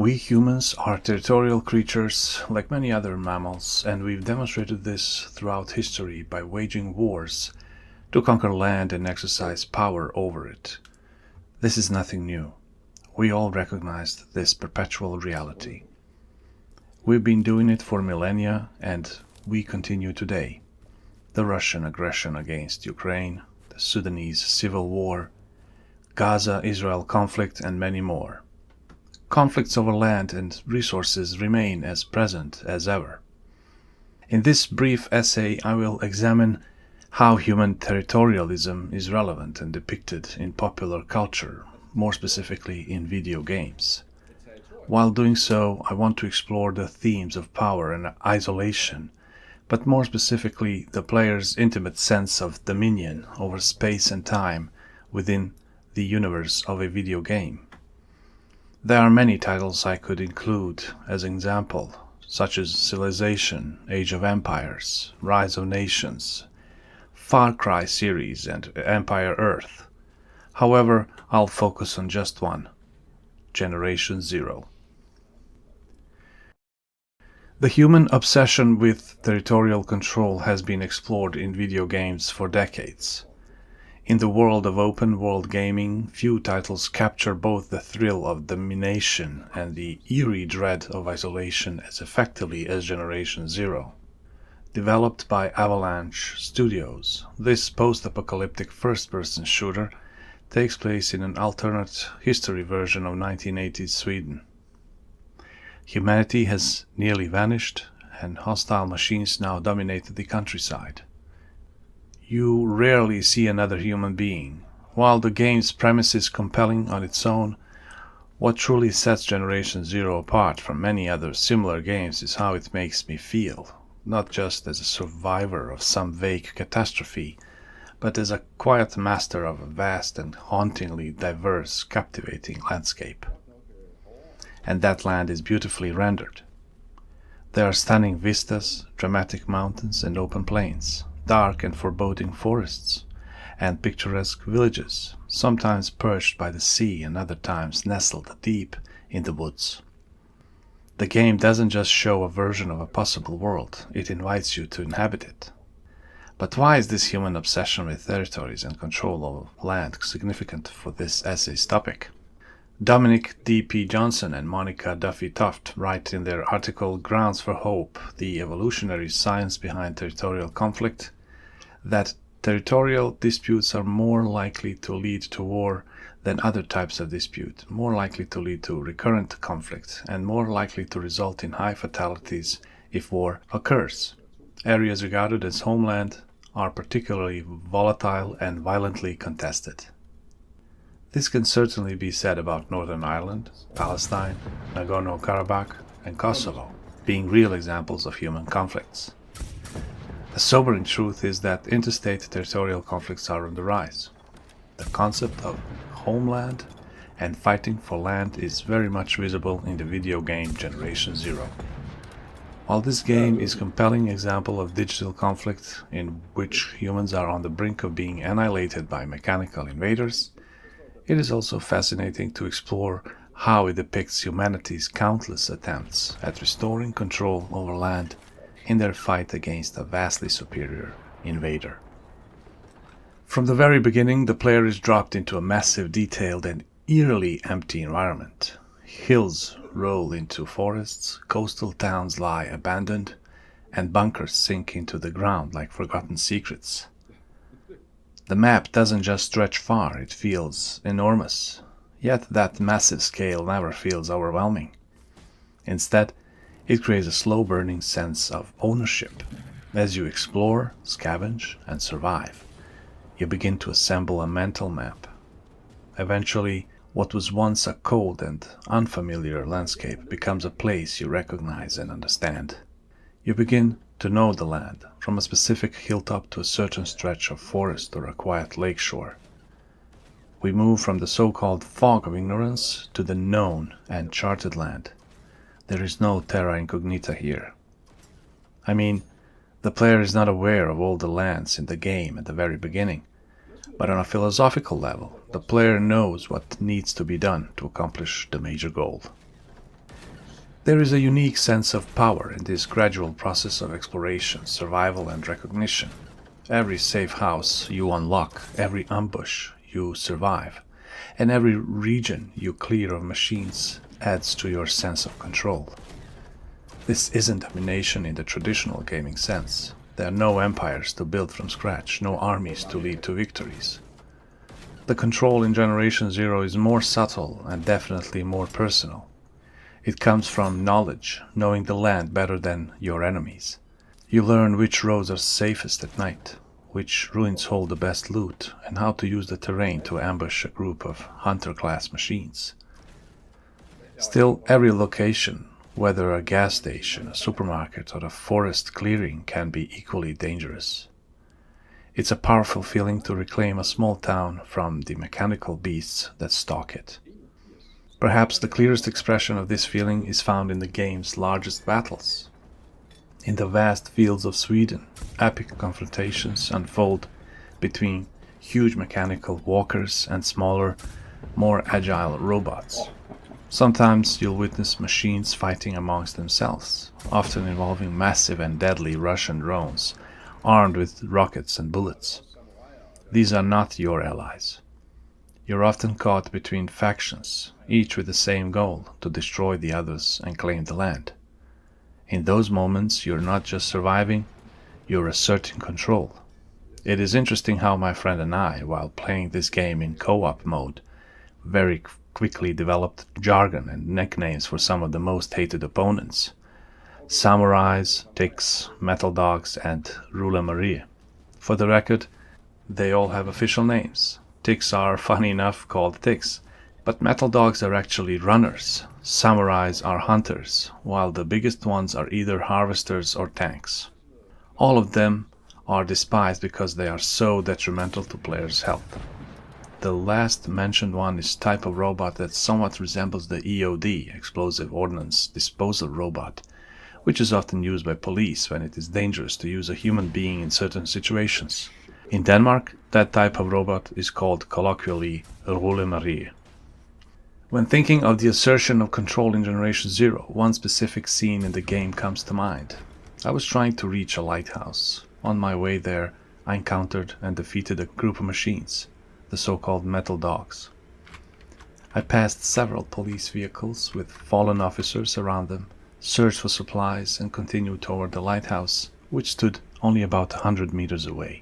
We humans are territorial creatures like many other mammals, and we've demonstrated this throughout history by waging wars to conquer land and exercise power over it. This is nothing new. We all recognized this perpetual reality. We've been doing it for millennia, and we continue today. The Russian aggression against Ukraine, the Sudanese civil war, Gaza-Israel conflict, and many more. Conflicts over land and resources remain as present as ever. In this brief essay, I will examine how human territorialism is relevant and depicted in popular culture, more specifically in video games. While doing so, I want to explore the themes of power and isolation, but more specifically the player's intimate sense of dominion over space and time within the universe of a video game. There are many titles I could include as an example, such as Civilization, Age of Empires, Rise of Nations, Far Cry series, and Empire Earth. However, I'll focus on just one, Generation Zero. The human obsession with territorial control has been explored in video games for decades. In the world of open-world gaming, few titles capture both the thrill of domination and the eerie dread of isolation as effectively as Generation Zero. Developed by Avalanche Studios, this post-apocalyptic first-person shooter takes place in an alternate history version of 1980s Sweden. Humanity has nearly vanished, and hostile machines now dominate the countryside. You rarely see another human being. While the game's premise is compelling on its own, what truly sets Generation Zero apart from many other similar games is how it makes me feel, not just as a survivor of some vague catastrophe, but as a quiet master of a vast and hauntingly diverse, captivating landscape. And that land is beautifully rendered. There are stunning vistas, dramatic mountains and open plains, dark and foreboding forests, and picturesque villages, sometimes perched by the sea and other times nestled deep in the woods. The game doesn't just show a version of a possible world, it invites you to inhabit it. But why is this human obsession with territories and control of land significant for this essay's topic? Dominic D.P. Johnson and Monica Duffy-Toft write in their article Grounds for Hope, the evolutionary science behind territorial conflict, that territorial disputes are more likely to lead to war than other types of dispute, more likely to lead to recurrent conflict, and more likely to result in high fatalities if war occurs. Areas regarded as homeland are particularly volatile and violently contested. This can certainly be said about Northern Ireland, Palestine, Nagorno-Karabakh, and Kosovo, being real examples of human conflicts. The sobering truth is that interstate territorial conflicts are on the rise. The concept of homeland and fighting for land is very much visible in the video game Generation Zero. While this game is a compelling example of digital conflict in which humans are on the brink of being annihilated by mechanical invaders, it is also fascinating to explore how it depicts humanity's countless attempts at restoring control over land in their fight against a vastly superior invader. From the very beginning, the player is dropped into a massive, detailed, and eerily empty environment. Hills roll into forests, coastal towns lie abandoned, and bunkers sink into the ground like forgotten secrets. The map doesn't just stretch far, it feels enormous, yet that massive scale never feels overwhelming. Instead, it creates a slow-burning sense of ownership. As you explore, scavenge, and survive, you begin to assemble a mental map. Eventually, what was once a cold and unfamiliar landscape becomes a place you recognize and understand. You begin to know the land, from a specific hilltop to a certain stretch of forest or a quiet lakeshore. We move from the so-called fog of ignorance to the known and charted land. There is no terra incognita here. I mean, the player is not aware of all the lands in the game at the very beginning, but on a philosophical level, the player knows what needs to be done to accomplish the major goal. There is a unique sense of power in this gradual process of exploration, survival, and recognition. Every safe house you unlock, every ambush you survive, and every region you clear of machines adds to your sense of control. This isn't domination in the traditional gaming sense. There are no empires to build from scratch, no armies to lead to victories. The control in Generation Zero is more subtle and definitely more personal. It comes from knowledge, knowing the land better than your enemies. You learn which roads are safest at night, which ruins hold the best loot, and how to use the terrain to ambush a group of hunter-class machines. Still, every location, whether a gas station, a supermarket, or a forest clearing, can be equally dangerous. It's a powerful feeling to reclaim a small town from the mechanical beasts that stalk it. Perhaps the clearest expression of this feeling is found in the game's largest battles. In the vast fields of Sweden, epic confrontations unfold between huge mechanical walkers and smaller, more agile robots. Sometimes you'll witness machines fighting amongst themselves, often involving massive and deadly Russian drones, armed with rockets and bullets. These are not your allies. You're often caught between factions, each with the same goal, to destroy the others and claim the land. In those moments, you're not just surviving, you're asserting control. It is interesting how my friend and I, while playing this game in co-op mode, very quickly developed jargon and nicknames for some of the most hated opponents. Samurais, Ticks, Metal Dogs, and Rula Marie. For the record, they all have official names. Ticks are, funny enough, called Ticks, but Metal Dogs are actually runners. Samurais are hunters, while the biggest ones are either harvesters or tanks. All of them are despised because they are so detrimental to players' health. The last mentioned one is a type of robot that somewhat resembles the EOD, Explosive Ordnance Disposal Robot, which is often used by police when it is dangerous to use a human being in certain situations. In Denmark, that type of robot is called colloquially Rule Marie. When thinking of the assertion of control in Generation Zero, one specific scene in the game comes to mind. I was trying to reach a lighthouse. On my way there, I encountered and defeated a group of machines, the so-called Metal Dogs. I passed several police vehicles with fallen officers around them, searched for supplies, and continued toward the lighthouse, which stood only about 100 meters away.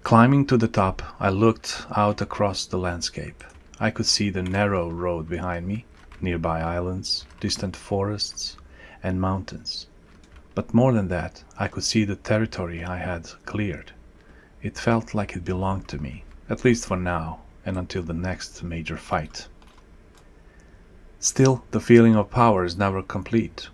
Climbing to the top, I looked out across the landscape. I could see the narrow road behind me, nearby islands, distant forests, and mountains. But more than that, I could see the territory I had cleared. It felt like it belonged to me, at least for now, and until the next major fight. Still, the feeling of power is never complete.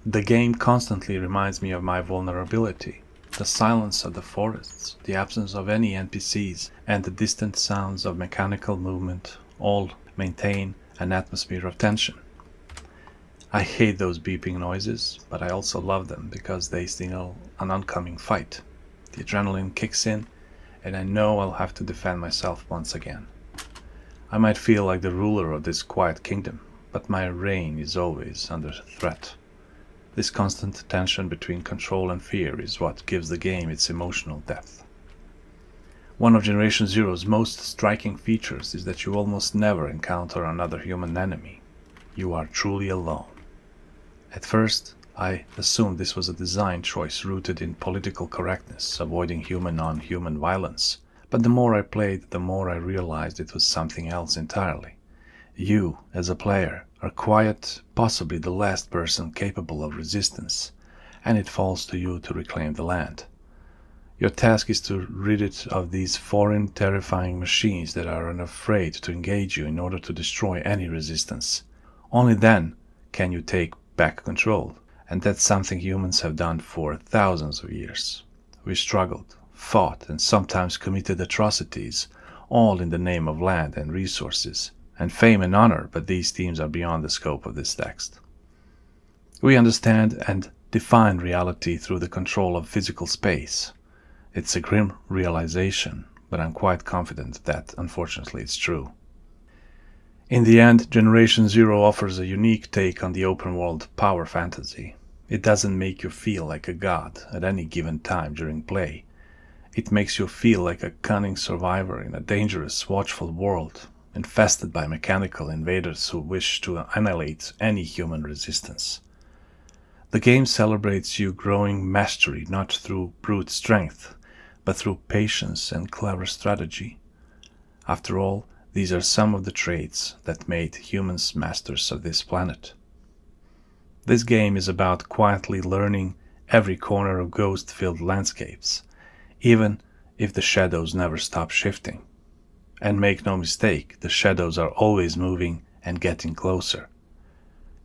The game constantly reminds me of my vulnerability. The silence of the forests, the absence of any NPCs, and the distant sounds of mechanical movement all maintain an atmosphere of tension. I hate those beeping noises, but I also love them because they signal an oncoming fight. The adrenaline kicks in, and I know I'll have to defend myself once again. I might feel like the ruler of this quiet kingdom, but my reign is always under threat. This constant tension between control and fear is what gives the game its emotional depth. One of Generation Zero's most striking features is that you almost never encounter another human enemy. You are truly alone. At first, I assumed this was a design choice rooted in political correctness, avoiding human-on-human violence, but the more I played, the more I realized it was something else entirely. You, as a player, are quiet, possibly the last person capable of resistance, and it falls to you to reclaim the land. Your task is to rid it of these foreign, terrifying machines that are unafraid to engage you in order to destroy any resistance. Only then can you take back control, and that's something humans have done for thousands of years. We struggled, fought, and sometimes committed atrocities, all in the name of land and resources, and fame and honor, but these themes are beyond the scope of this text. We understand and define reality through the control of physical space. It's a grim realization, but I'm quite confident that, unfortunately, it's true. In the end, Generation Zero offers a unique take on the open world power fantasy. It doesn't make you feel like a god at any given time during play. It makes you feel like a cunning survivor in a dangerous, watchful world, infested by mechanical invaders who wish to annihilate any human resistance. The game celebrates you growing mastery not through brute strength, but through patience and clever strategy. After all, these are some of the traits that made humans masters of this planet. This game is about quietly learning every corner of ghost-filled landscapes, even if the shadows never stop shifting. And make no mistake, the shadows are always moving and getting closer.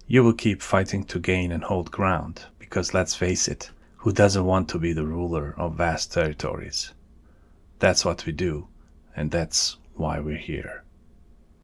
You will keep fighting to gain and hold ground, because let's face it, who doesn't want to be the ruler of vast territories? That's what we do, and that's why we're here.